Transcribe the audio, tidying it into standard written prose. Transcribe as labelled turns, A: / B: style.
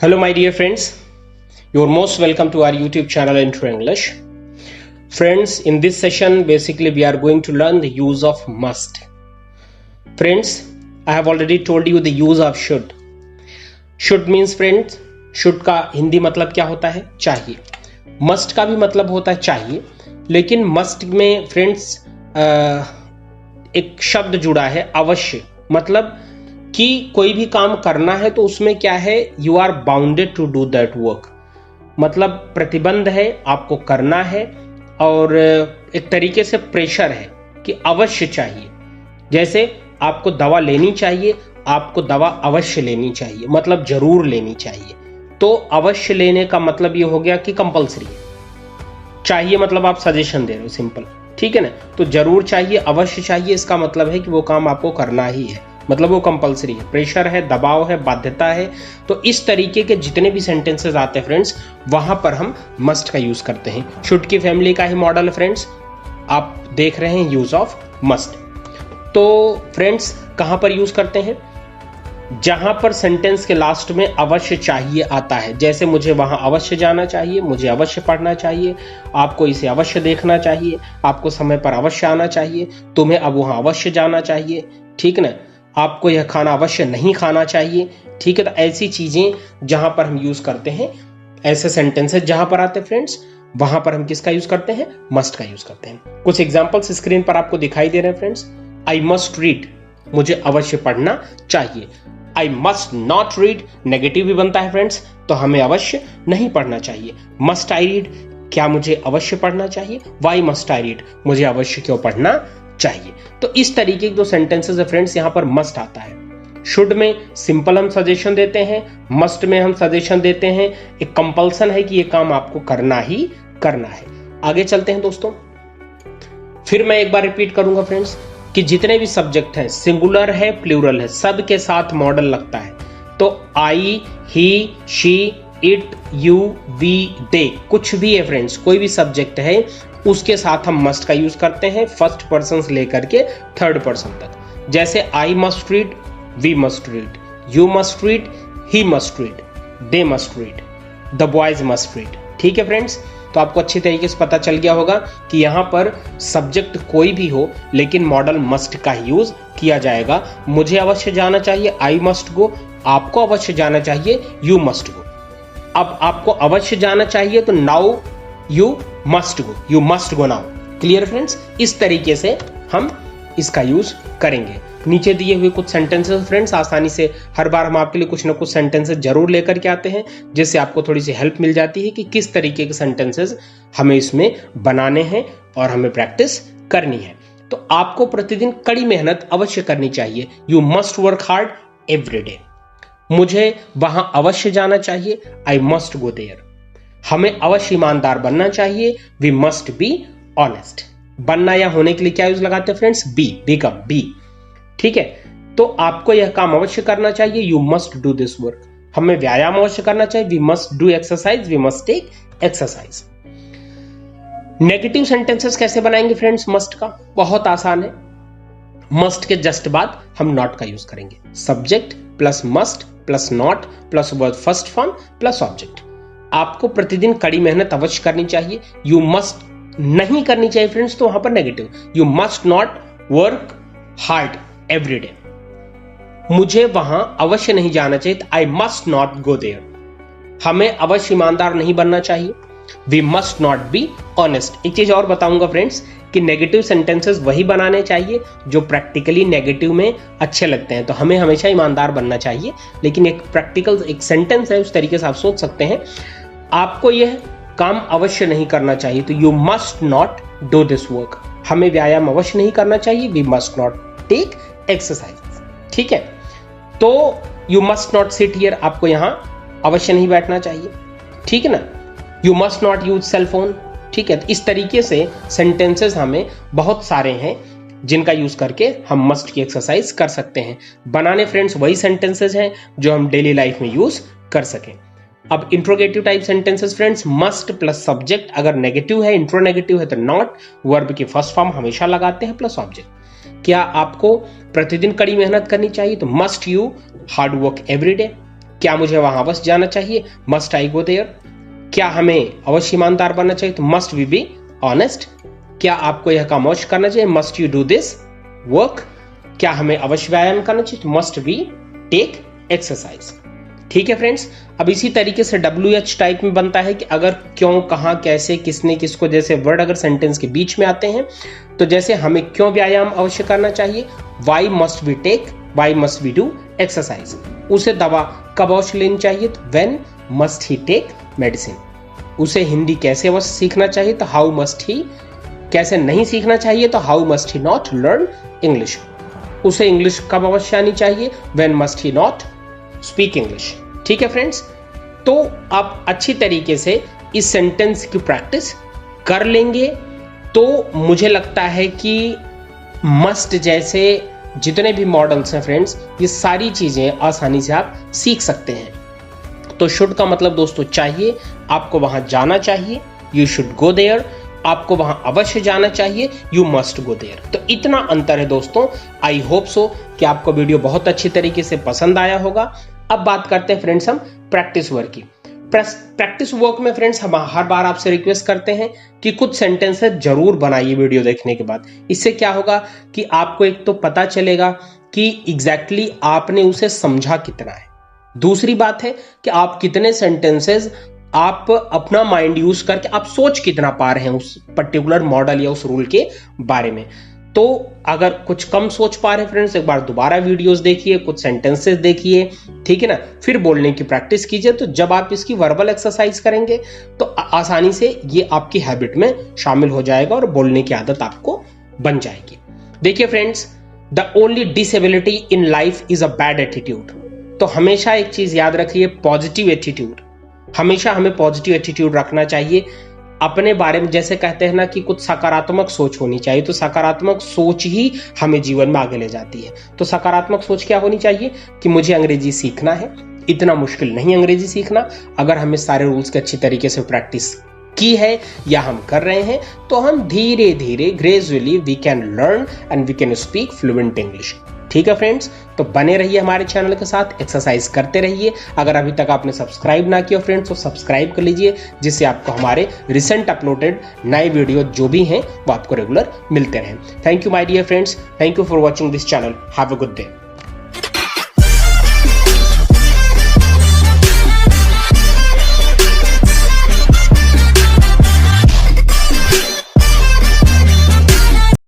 A: Hello, my dear friends. You're most welcome to our YouTube channel Intro English. Friends, in this session, basically we are going to learn the use of must. Friends, I have already told you the use of should. Should means friends, should का हिंदी मतलब क्या होता है? चाहिए. Must का भी मतलब होता है चाहिए, लेकिन must में फ्रेंड्स एक शब्द जुड़ा है अवश्य, मतलब कि कोई भी काम करना है तो उसमें क्या है, you are bounded to do that work, मतलब प्रतिबंध है, आपको करना है और एक तरीके से प्रेशर है कि अवश्य चाहिए. जैसे आपको दवा लेनी चाहिए, आपको दवा अवश्य लेनी चाहिए, मतलब जरूर लेनी चाहिए. तो अवश्य लेने का मतलब ये हो गया कि कंपलसरी है. चाहिए मतलब आप सजेशन दे रहे हो, सिंपल, ठीक है ना. तो जरूर चाहिए, अवश्य चाहिए, इसका मतलब है कि वो काम आपको करना ही है, मतलब वो कंपलसरी है, प्रेशर है, दबाव है, बाध्यता है. तो इस तरीके के जितने भी सेंटेंसेस आते हैं फ्रेंड्स, वहां पर हम मस्ट का यूज करते हैं. शुड की फैमिली का ही मॉडल है फ्रेंड्स, आप देख रहे हैं यूज ऑफ मस्ट. तो फ्रेंड्स कहां पर यूज करते हैं? जहां पर सेंटेंस के लास्ट में अवश्य चाहिए आता है. जैसे मुझे वहां अवश्य जाना चाहिए, मुझे अवश्य पढ़ना चाहिए, आपको इसे अवश्य देखना चाहिए, आपको समय पर अवश्य आना चाहिए, तुम्हें अब वहां अवश्य जाना चाहिए, ठीक ना. आपको यह खाना अवश्य नहीं खाना चाहिए, ठीक है. तो ऐसी चीजें जहां पर हम यूज करते हैं, ऐसे सेंटेंसेस जहां पर आते हैं फ्रेंड्स, वहां पर हम किसका यूज करते हैं? मस्ट का यूज करते हैं. कुछ एग्जांपल्स स्क्रीन पर आपको दिखाई दे रहे हैं फ्रेंड्स. आई मस्ट रीड, मुझे अवश्य पढ़ना चाहिए. I must not read, negative भी बनता है फ्रेंड्स, तो हमें अवश्य नहीं पढ़ना चाहिए. मस्ट आई रीड, क्या मुझे अवश्य पढ़ना चाहिए? वाई मस्ट आई रीड, मुझे अवश्य क्यों पढ़ना चाहिए. तो इस तरीके के जो सेंटेंसेस है फ्रेंड्स, यहां पर मस्ट आता है. शुड में सिंपल हम सजेशन देते हैं, मस्ट में हम सजेशन देते हैं, एक कंपल्सन है कि ये काम आपको करना ही करना है. आगे चलते हैं दोस्तों. फिर मैं एक बार रिपीट करूंगा फ्रेंड्स कि जितने भी सब्जेक्ट हैं, सिंगुलर है, प्लूरल है, सब के साथ मॉडल लगता है. तो आई, ही, शी, इट, यू, वी, दे, कुछ भी है फ्रेंड्स, कोई भी सब्जेक्ट है, उसके साथ हम मस्ट का यूज करते हैं, फर्स्ट पर्सन से लेकर के थर्ड पर्सन तक. जैसे I must read, we must read, you must read, he must read, they must read, the boys must read. ठीक है फ्रेंड्स, तो आपको अच्छी तरीके से पता चल गया होगा कि यहां पर सब्जेक्ट कोई भी हो, लेकिन मॉडल मस्ट का ही यूज किया जाएगा. मुझे अवश्य जाना चाहिए, आई मस्ट गो, आपको अवश्य जाना चाहिए, यू मस्ट गो. अब आपको अवश्य जाना चाहिए तो now you must go, you must go now. Clear friends, इस तरीके से हम इसका यूज करेंगे. नीचे दिए हुए कुछ सेंटेंसेस फ्रेंड्स, आसानी से हर बार हम आपके लिए कुछ ना कुछ सेंटेंसेस जरूर लेकर के आते हैं, जिससे आपको थोड़ी सी हेल्प मिल जाती है कि किस तरीके के सेंटेंसेस हमें इसमें बनाने हैं और हमें प्रैक्टिस करनी है. तो आपको प्रतिदिन कड़ी मेहनत अवश्य करनी चाहिए. You must work hard every day. मुझे वहां अवश्य जाना चाहिए, आई मस्ट गो देयर. हमें अवश्य ईमानदार बनना चाहिए, वी मस्ट बी ऑनेस्ट. बनना या होने के लिए क्या यूज लगाते हैं फ्रेंड्स? B, become, B. ठीक है. तो आपको यह काम अवश्य करना चाहिए, you must do this work. हमें व्यायाम अवश्य करना चाहिए, we must do exercise, we must take exercise. Negative sentences कैसे बनाएंगे फ्रेंड्स मस्ट का? बहुत आसान है. मस्ट के जस्ट बाद हम नॉट का यूज करेंगे. Subject plus must plus not plus verb first form plus object. आपको प्रतिदिन कड़ी मेहनत अवश्य करनी चाहिए. यू मस्ट नहीं करनी चाहिए फ्रेंड्स, तो वहां पर negative. You must not work hard every day. मुझे वहां अवश्य नहीं जाना चाहिए, I must not go there. हमें अवश्य ईमानदार नहीं बनना चाहिए, we must not be honest. एक चीज और बताऊंगा फ्रेंड्स कि नेगेटिव सेंटेंसेस वही बनाने चाहिए जो प्रैक्टिकली नेगेटिव में अच्छे लगते हैं. तो हमें हमेशा ईमानदार बनना चाहिए, लेकिन एक प्रैक्टिकल एक सेंटेंस है, उस तरीके से आप सोच सकते हैं. आपको यह काम अवश्य नहीं करना चाहिए, तो you must not do this work. हमें व्यायाम अवश्य नहीं करना चाहिए, we must not take exercise. ठीक है. तो you must not sit here, आपको यहां अवश्य नहीं बैठना चाहिए. ठीक है ना. You must not use cell phone. ठीक है. तो इस तरीके से सेंटेंसेस हमें बहुत सारे हैं जिनका यूज करके हम मस्ट की एक्सरसाइज कर सकते हैं. बनाने फ्रेंड्स वही सेंटेंसेस हैं जो हम डेली लाइफ में यूज कर सकें. अब interrogative type sentences friends, must plus subject अगर नेगेटिव है, इंट्रो नेगेटिव है तो नॉट, वर्ब की फर्स्ट फॉर्म हमेशा लगाते हैं प्लस ऑब्जेक्ट. क्या आपको प्रतिदिन कड़ी मेहनत करनी चाहिए? तो must you hard work every day. क्या मुझे वहां अवश्य जाना चाहिए? Must I go there? क्या हमें अवश्य ईमानदार बनना चाहिए? तो मस्ट वी बी ऑनेस्ट? क्या आपको यह काम अवश्य करना चाहिए? Must you do this work? क्या हमें अवश्य व्यायाम करना चाहिए? तो मस्ट वी टेक एक्सरसाइज? ठीक है फ्रेंड्स, अब इसी तरीके से WH टाइप में बनता है कि अगर, क्यों, कहां, कैसे, किसने, किसको जैसे वर्ड अगर सेंटेंस के बीच में आते हैं तो जैसे हमें क्यों व्यायाम अवश्य करना चाहिए, why must we take, why must we do exercise? उसे दवा कब अवश्य लेनी चाहिए? तो when must he take medicine? उसे हिंदी कैसे अवश्य सीखना चाहिए? तो हाउ मस्ट ही? कैसे नहीं सीखना चाहिए? तो how must he not learn English? उसे इंग्लिश कब अवश्य आनी चाहिए? When must he not speak English? ठीक है फ्रेंड्स, तो आप अच्छी तरीके से इस सेंटेंस की प्रैक्टिस कर लेंगे तो मुझे लगता है कि मस्ट जैसे जितने भी मॉडल्स हैं फ्रेंड्स, ये सारी चीजें आसानी से आप सीख सकते हैं। तो शुड का मतलब दोस्तों चाहिए, आपको वहां जाना चाहिए, यू शुड गो देयर। आपको वहां अवश्य जाना चाहिए, यू मस्ट गो देयर। तो इतना अंतर है दोस्तों। आई होप सो कि आपको वीडियो बहुत अच्छी तरीके से पसंद आया होगा। अब बात करते हैं फ्रेंड्स हम प्रैक्टिस वर्क की। प्रैक्टिस वर्क में फ्रेंड्स हम हर बार आपसे रिक्वेस्ट करते हैं कि कुछ सेंटेंसेस जरूर बनाइए वीडियो देखने के बाद। इससे क्या होगा कि आपको एक तो पता चलेगा कि एग्जैक्टली आपने उसे समझा कितना है, दूसरी बात है कि आप कितने सेंटेंसेस आप अपना माइंड यूज करके आप सोच कितना पा रहे हैं उस पर्टिकुलर मॉडल या उस रूल के बारे में। तो अगर कुछ कम सोच पा रहे हैं फ्रेंड्स, एक बार दोबारा वीडियोस देखिए, कुछ सेंटेंसेस देखिए, ठीक है ना, फिर बोलने की प्रैक्टिस कीजिए। तो जब आप इसकी वर्बल एक्सरसाइज करेंगे तो आसानी से ये आपकी हैबिट में शामिल हो जाएगा और बोलने की आदत आपको बन जाएगी। देखिए friends, the only disability in life is a bad attitude. तो हमेशा एक चीज याद रखिए, पॉजिटिव एटीट्यूड। हमेशा हमें पॉजिटिव एटीट्यूड रखना चाहिए अपने बारे में। जैसे कहते हैं ना कि कुछ सकारात्मक सोच होनी चाहिए, तो सकारात्मक सोच ही हमें जीवन में आगे ले जाती है। तो सकारात्मक सोच क्या होनी चाहिए कि मुझे अंग्रेजी सीखना है, इतना मुश्किल नहीं अंग्रेजी सीखना। अगर हमें सारे रूल्स की अच्छी तरीके से प्रैक्टिस की है या हम कर रहे हैं तो हम धीरे धीरे gradually we can learn and we can speak fluent English. ठीक है फ्रेंड्स, तो बने रहिए हमारे चैनल के साथ, एक्सरसाइज करते रहिए। अगर अभी तक आपने सब्सक्राइब ना किया फ्रेंड्स तो सब्सक्राइब कर लीजिए, जिससे आपको हमारे रिसेंट अपलोडेड नए वीडियो जो भी हैं वो आपको रेगुलर मिलते रहें। Thank you my dear friends, thank you for watching this channel. Have a good day.